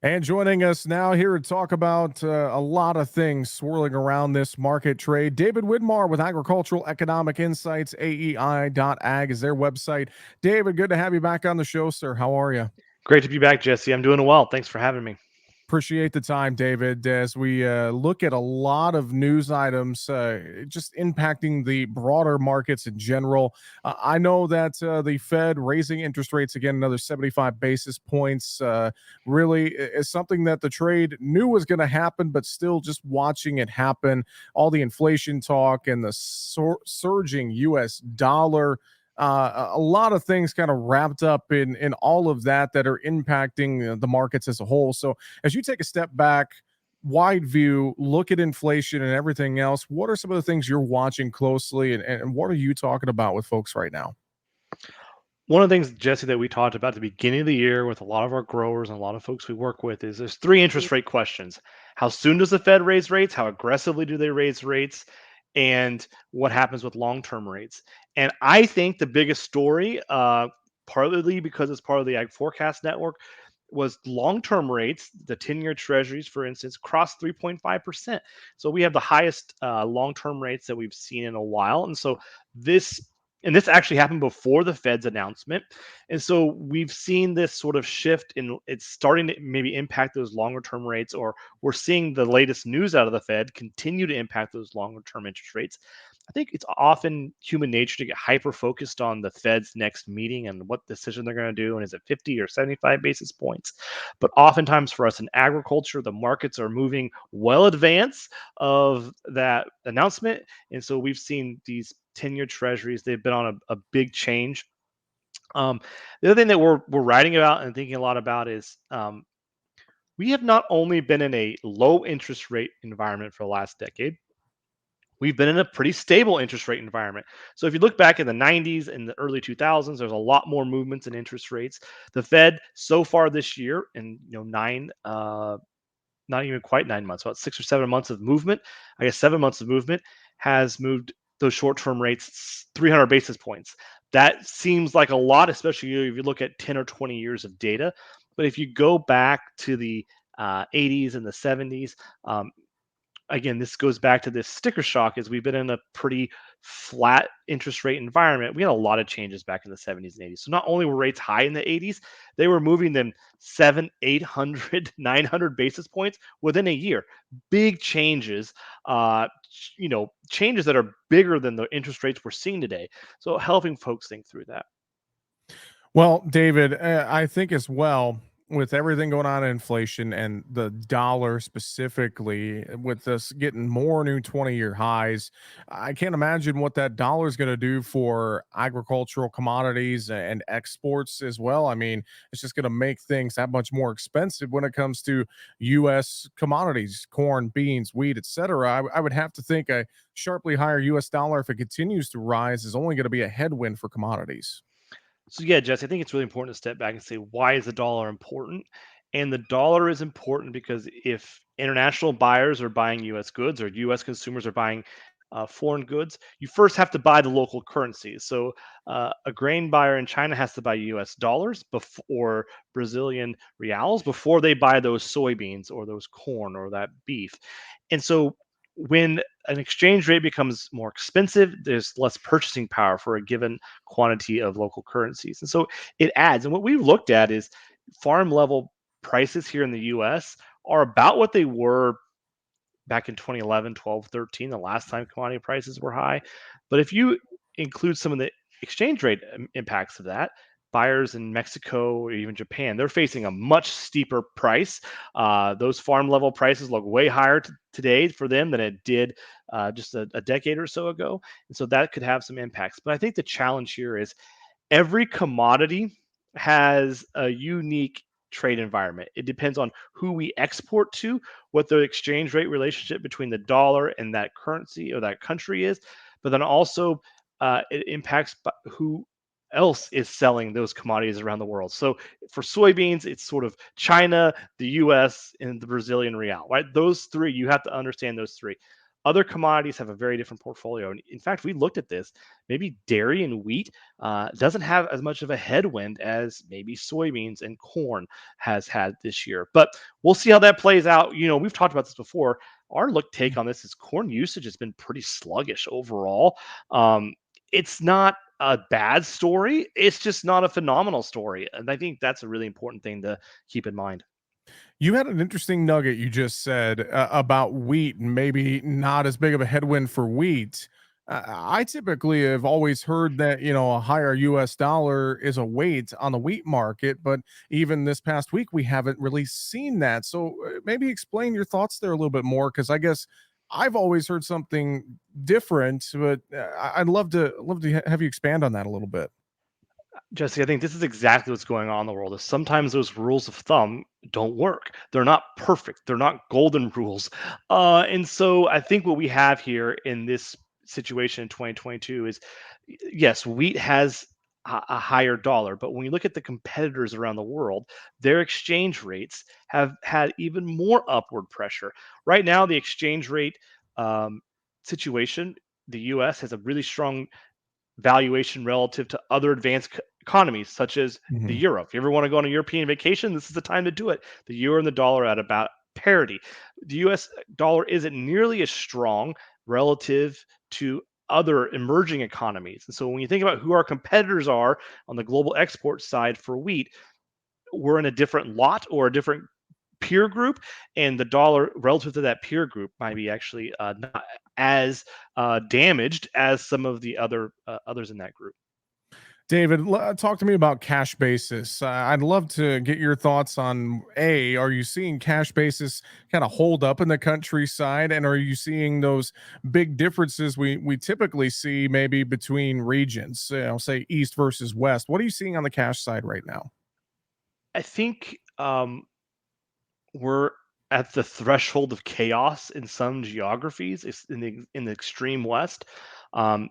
And joining us now here to talk about a lot of things swirling around this market trade, David Widmar with Agricultural Economic Insights, AEI.ag is their website. David, good to have you back on the show, sir. How are you? Great to be back, Jesse. I'm doing well. Thanks for having me. Appreciate the time, David, as we look at a lot of news items just impacting the broader markets in general. I know that the Fed raising interest rates again, another 75 basis points, really is something that the trade knew was going to happen, but still just watching it happen. All the inflation talk and the surging US dollar, a lot of things kind of wrapped up in all of that are impacting the markets as a whole. So as you take a step back, wide view, look at inflation and everything else, what are some of the things you're watching closely, and what are you talking about with folks right now? One of the things, Jesse, that we talked about at the beginning of the year with a lot of our growers and a lot of folks we work with is there's three interest rate questions. How soon does the Fed raise rates? How aggressively do they raise rates? And what happens with long-term rates? And I think the biggest story, partly because it's part of the Ag Forecast Network, was long-term rates. The 10-year treasuries, for instance, crossed 3.5%. So we have the highest long-term rates that we've seen in a while. This this actually happened before the Fed's announcement. And so we've seen this sort of shift in it's starting to maybe impact those longer term rates, or we're seeing the latest news out of the Fed continue to impact those longer term interest rates. I think it's often human nature to get hyper focused on the Fed's next meeting and what decision they're going to do. And is it 50 or 75 basis points? But oftentimes for us in agriculture, the markets are moving well advance of that announcement. And so we've seen these 10-year treasuries, they've been on a big change. The other thing that we're writing about and thinking a lot about is we have not only been in a low interest rate environment for the last decade, we've been in a pretty stable interest rate environment. So if you look back in the 90s and the early 2000s, there's a lot more movements in interest rates. The Fed so far this year, in not even quite 9 months, about 6 or 7 months of movement, I guess 7 months of movement, has moved those short-term rates 300 basis points. That seems like a lot, especially if you look at 10 or 20 years of data. But if you go back to the 80s and the 70s, again, this goes back to this sticker shock as we've been in a pretty flat interest rate environment. We had a lot of changes back in the 70s and 80s. So not only were rates high in the 80s, they were moving them 7, 800, 900 basis points within a year. Big changes, changes that are bigger than the interest rates we're seeing today. So helping folks think through that. Well, David, I think as well, with everything going on in inflation and the dollar specifically, with us getting more new 20-year highs, I can't imagine what that dollar is going to do for agricultural commodities and exports as well. I mean, it's just going to make things that much more expensive when it comes to U.S. commodities, corn, beans, wheat, etc. I would have to think a sharply higher U.S. dollar, if it continues to rise, is only going to be a headwind for commodities. So yeah, Jess, I think it's really important to step back and say, why is the dollar important? And the dollar is important because if international buyers are buying U.S. goods or U.S. consumers are buying foreign goods, you first have to buy the local currency. So a grain buyer in China has to buy U.S. dollars or Brazilian reals before they buy those soybeans or those corn or that beef. And so when an exchange rate becomes more expensive, there's less purchasing power for a given quantity of local currencies. And so it adds. And what we've looked at is farm level prices here in the US are about what they were back in 2011, 12, 13, the last time commodity prices were high. But if you include some of the exchange rate impacts of that, buyers in Mexico or even Japan, they're facing a much steeper price. Those farm level prices look way higher today for them than it did just a decade or so ago. And so that could have some impacts. But I think the challenge here is every commodity has a unique trade environment. It depends on who we export to, what the exchange rate relationship between the dollar and that currency or that country is, but then also it impacts who else is selling those commodities around the world. So for soybeans, it's sort of China, the US, and the Brazilian real, right? Those three, you have to understand those three. Other commodities have a very different portfolio. And in fact, we looked at this. Maybe dairy and wheat doesn't have as much of a headwind as maybe soybeans and corn has had this year. But we'll see how that plays out. We've talked about this before. Our look take on this is corn usage has been pretty sluggish overall. It's not a bad story. It's just not a phenomenal story. And I think that's a really important thing to keep in mind. You had an interesting nugget you just said about wheat and maybe not as big of a headwind for wheat. I typically have always heard that, a higher US dollar is a weight on the wheat market, but even this past week, we haven't really seen that. So maybe explain your thoughts there a little bit more, because I guess I've always heard something different, but I'd love to have you expand on that a little bit. Jesse, I think this is exactly what's going on in the world. Is sometimes those rules of thumb don't work. They're not perfect. They're not golden rules. And so I think what we have here in this situation in 2022 is, yes, wheat has a higher dollar, but when you look at the competitors around the world, their exchange rates have had even more upward pressure. Right now, the exchange rate um, situation, the U.S. has a really strong valuation relative to other advanced economies such as the Mhm. euro. If you ever want to go on a European vacation, this is the time to do it. The euro and the dollar are at about parity. The US dollar isn't nearly as strong relative to other emerging economies. And so when you think about who our competitors are on the global export side for wheat, we're in a different lot or a different peer group, and the dollar relative to that peer group might be actually not as damaged as some of the others in that group. David, talk to me about cash basis. I'd love to get your thoughts on A, are you seeing cash basis kind of hold up in the countryside? And are you seeing those big differences we typically see maybe between regions, say East versus West? What are you seeing on the cash side right now? I think we're at the threshold of chaos in some geographies. It's in the extreme West. Um,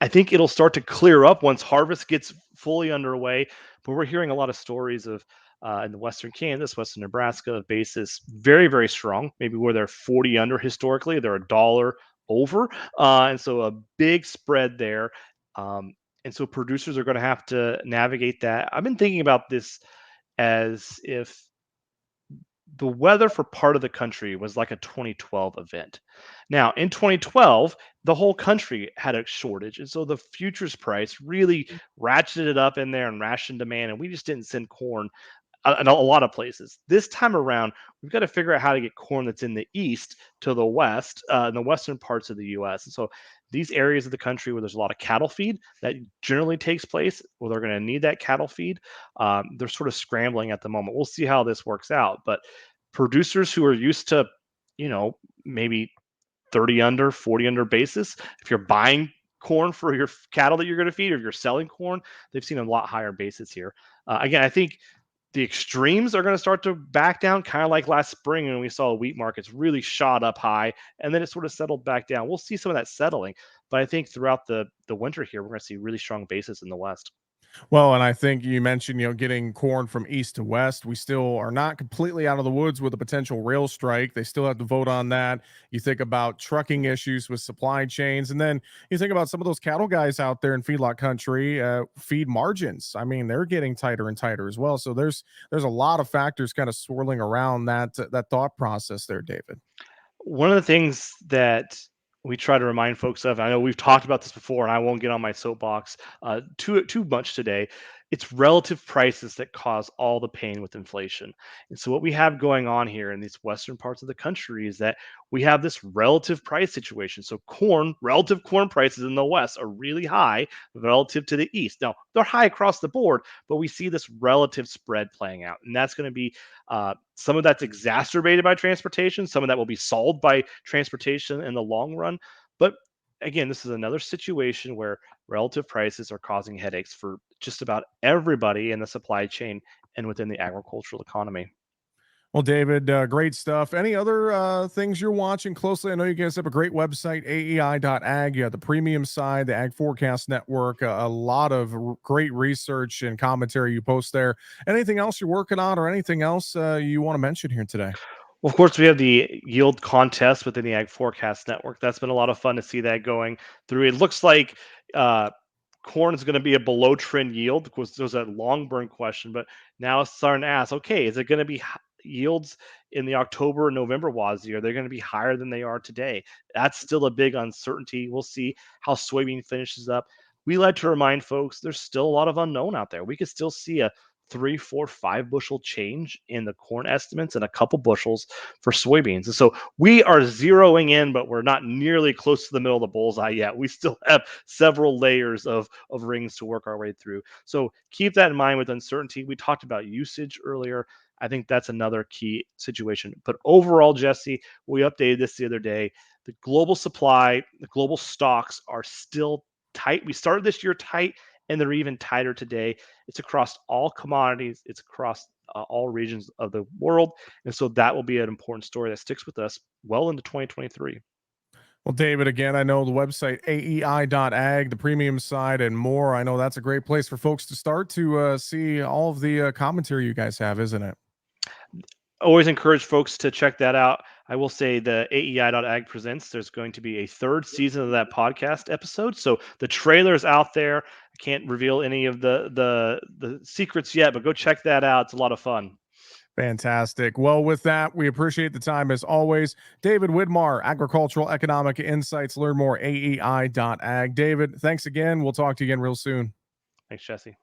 I think it'll start to clear up once harvest gets fully underway. But we're hearing a lot of stories of in the Western Kansas, Western Nebraska, basis very, very strong. Maybe where they're 40 under historically, they're a dollar over. And so a big spread there. Um, and so producers are going to have to navigate that. I've been thinking about this as if the weather for part of the country was like a 2012 event. Now, in 2012, the whole country had a shortage. And so the futures price really ratcheted it up in there and rationed demand. And we just didn't send corn in a lot of places. This time around, we've got to figure out how to get corn that's in the east to the west, in the western parts of the U.S. And so these areas of the country where there's a lot of cattle feed that generally takes place, where they're going to need that cattle feed, they're sort of scrambling at the moment. We'll see how this works out. But producers who are used to, maybe 30 under, 40 under basis, if you're buying corn for your cattle that you're going to feed or you're selling corn, they've seen a lot higher basis here. Again, I think the extremes are going to start to back down, kind of like last spring when we saw wheat markets really shot up high and then it sort of settled back down. We'll see some of that settling, but I think throughout the winter here, we're going to see really strong basis in the West. Well, and I think you mentioned, getting corn from east to west. We still are not completely out of the woods with a potential rail strike. They still have to vote on that. You think about trucking issues with supply chains, and then you think about some of those cattle guys out there in feedlot country, feed margins. I mean, they're getting tighter and tighter as well. So there's a lot of factors kind of swirling around that thought process there, David. One of the things that we try to remind folks of, I know we've talked about this before, and I won't get on my soapbox too much today. It's relative prices that cause all the pain with inflation. And so, what we have going on here in these western parts of the country is that we have this relative price situation. So, relative corn prices in the west are really high relative to the east. Now, they're high across the board, but we see this relative spread playing out, and that's going to be some of that's exacerbated by transportation. Some of that will be solved by transportation in the long run. But again, this is another situation where relative prices are causing headaches for just about everybody in the supply chain and within the agricultural economy. Well, David, great stuff. Any other things you're watching closely? I know you guys have a great website, aei.ag. You have the premium side, the Ag Forecast Network, a lot of great research and commentary you post there. Anything else you're working on or anything else you want to mention here today? Of course, we have the yield contest within the Ag Forecast Network. That's been a lot of fun to see that going through. It looks like uh, corn is going to be a below trend yield because there's that long burn question, but now it's starting to ask, okay, is it going to be yields in the October and November WASI? Are they going to be higher than they are today? That's still a big uncertainty. We'll see how soybean finishes up. We like to remind folks there's still a lot of unknown out there. We could still see a 3, 4, 5 bushel change in the corn estimates and a couple bushels for soybeans. And so we are zeroing in, but we're not nearly close to the middle of the bullseye yet. We still have several layers of rings to work our way through. So keep that in mind with uncertainty. We talked about usage earlier. I think that's another key situation. But overall, Jesse, we updated this the other day. The global supply, the global stocks are still tight. We started this year tight, and they're even tighter today. It's across all commodities, it's across all regions of the world. And so that will be an important story that sticks with us well into 2023. Well, David, again, I know the website aei.ag, the premium side, and more. I know that's a great place for folks to start to see all of the commentary you guys have, isn't it? Always encourage folks to check that out. I will say the AEI.ag presents, there's going to be a third season of that podcast episode. So the trailer's out there. I can't reveal any of the secrets yet, but go check that out. It's a lot of fun. Fantastic. Well, with that, we appreciate the time as always. David Widmar, Agricultural Economic Insights. Learn more, aei.ag. David, thanks again. We'll talk to you again real soon. Thanks, Jesse.